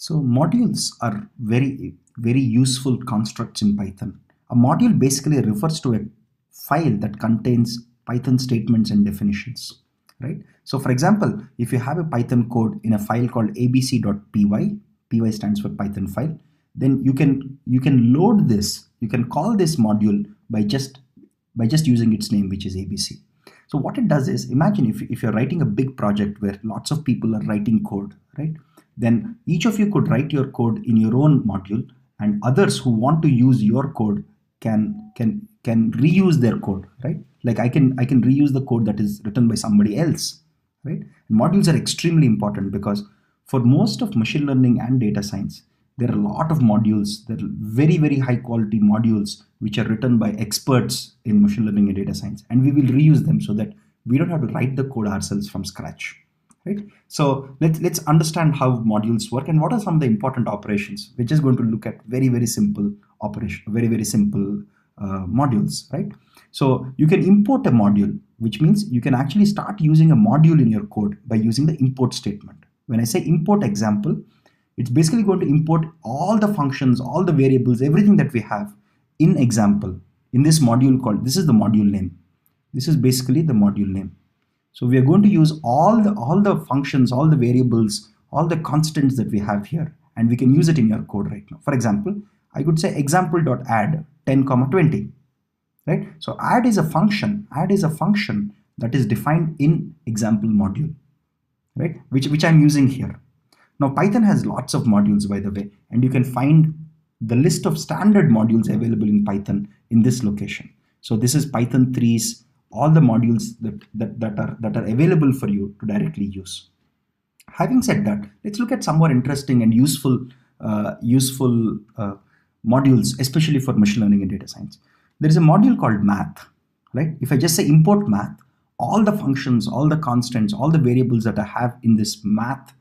So modules are very useful constructs in Python. A module basically refers to a file that contains Python statements and definitions, right? So for example, if you have a Python code in a file called abc.py, py stands for Python file, then you can load this, you can call this module by just using its name, which is abc. So what it does is, imagine if you're writing a big project where lots of people are writing code, right? Then each of you could write your code in your own module, and others who want to use your code can reuse their code, right? Like I can reuse the code that is written by somebody else, right? And modules are extremely important because for most of machine learning and data science, there are a lot of modules, there are very high quality modules which are written by experts in machine learning and data science, and we will reuse them so that we don't have to write the code ourselves from scratch, right? So let's understand how modules work and what are some of the important operations. We're just going to look at very simple operation, very simple modules, right? So you can import a module, which means you can actually start using a module in your code by using the import statement. When I say import example, it's basically going to import all the functions, all the variables, everything that we have in example in this module called, this is the module name. This is basically the module name. So we are going to use all the functions, all the variables, all the constants that we have here, and we can use it in your code right now. For example, I could say example.add 10, 20, right? So add is a function that is defined in example module, right? Which I'm using here. Now Python has lots of modules, by the way, and you can find the list of standard modules available in Python in this location. So this is Python 3's all the modules that are available for you to directly use. Having said that, let's look at some more interesting and useful modules, especially for machine learning and data science. There is a module called math, right? If I just say import math, all the functions, all the constants, all the variables that I have in this math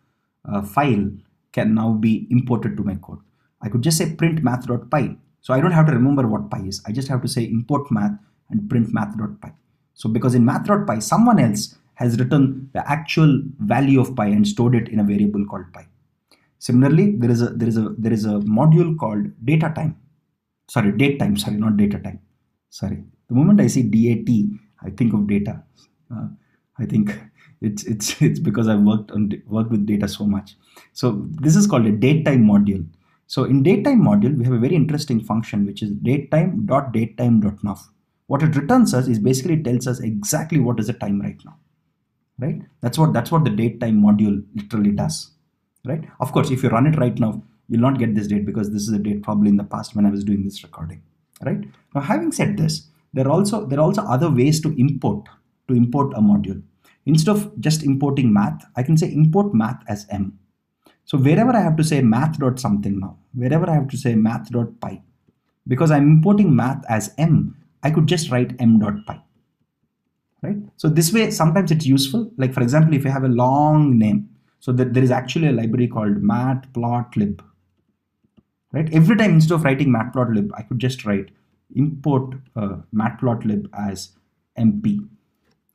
file can now be imported to my code. I could just say print math.py. So I don't have to remember what pi is. I just have to say import math and print math.py. So because in math.py, someone else has written the actual value of pi and stored it in a variable called pi. Similarly, there is a module called datetime. Sorry, not data time. Sorry. The moment I see DAT, I think of data. I think it's because I've worked with data so much. So this is called a datetime module. So in datetime module, we have a very interesting function which is datetime.datetime.nav. What it returns us is basically tells us exactly what is the time right now, right? That's what the datetime module literally does, right? Of course, if you run it right now, you'll not get this date because this is a date probably in the past when I was doing this recording, right? Now, having said this, there are also other ways to import a module. Instead of just importing math, I can say import math as m. So wherever I have to say math.something now, wherever I have to say math.py, because I'm importing math as m, I could just write m.py, right? So this way, sometimes it's useful. Like for example, if you have a long name, so that there is actually a library called matplotlib, right? Every time instead of writing matplotlib, I could just write import matplotlib as mp,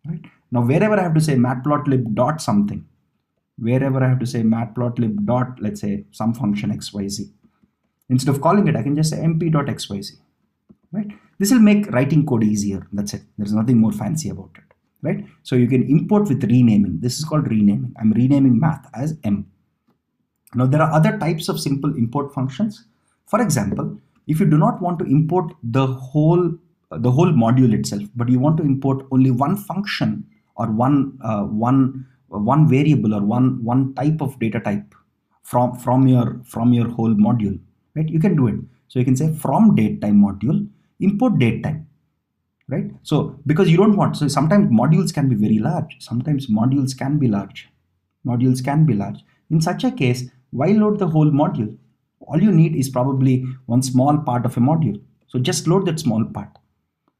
right? Now wherever I have to say matplotlib dot something, wherever I have to say matplotlib dot, let's say some function xyz, instead of calling it, I can just say mp.xyz, right? This will make writing code easier. That's it. There's nothing more fancy about it, right? So you can import with renaming. This is called renaming. I'm renaming math as m. Now there are other types of simple import functions. For example, if you do not want to import the whole module itself, but you want to import only one function or one variable or one type of data type from your whole module, right? You can do it. So you can say from datetime module import datetime, right? So because you don't want, so sometimes modules can be very large, sometimes modules can be large. In such a case, why load the whole module? All you need is probably one small part of a module. So just load that small part,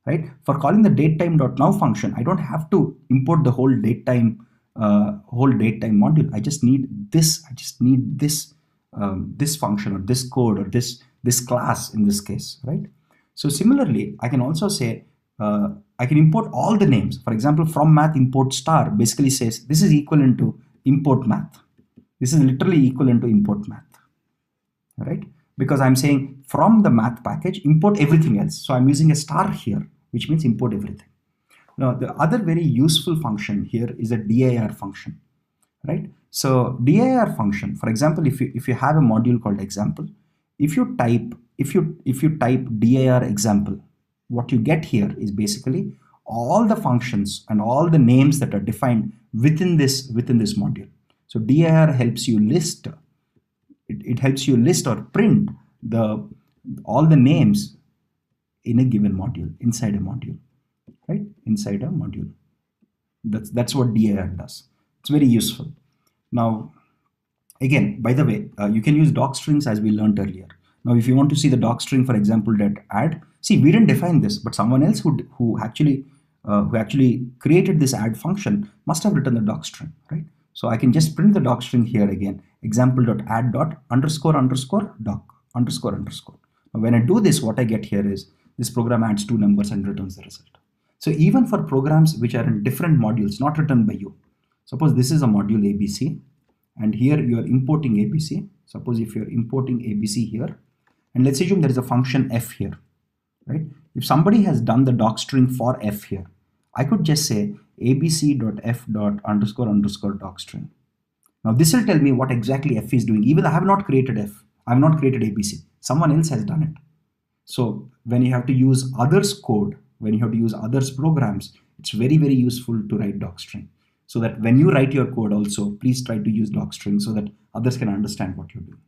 right? For calling the datetime.now function, I don't have to import the whole datetime module. I just need this. This function or this code or this class in this case, right? So similarly, I can also say I can import all the names. For example, from math import star basically says this is equivalent to import math. This is literally equivalent to import math, right? Because I'm saying from the math package, import everything else. So I'm using a star here, which means import everything. Now, the other very useful function here is a dir function, right? So dir function, for example, if you have a module called example, if you type dir example, what you get here is basically all the functions and all the names that are defined within this module. So dir helps you list, it helps you list or print the all the names in a given module, inside a module, right? Inside a module. That's what dir does. It's very useful. Now, again, by the way, you can use doc strings as we learned earlier. Now, if you want to see the doc string, for example, that add, see, we didn't define this, but someone else who actually created this add function must have written the doc string, right? So I can just print the doc string here again, example.add._doc__. Now, when I do this, what I get here is this program adds two numbers and returns the result. So even for programs which are in different modules, not written by you, suppose this is a module ABC, and here you are importing ABC. Suppose if you're importing ABC here, and let's assume there is a function f here, right? If somebody has done the doc string for f here, I could just say abc.f.__docstring. Now this will tell me what exactly f is doing. Even I have not created f, I have not created ABC. Someone else has done it. So when you have to use others code, when you have to use others programs, it's very, very useful to write docstring. So that when you write your code also, please try to use docstring so that others can understand what you're doing.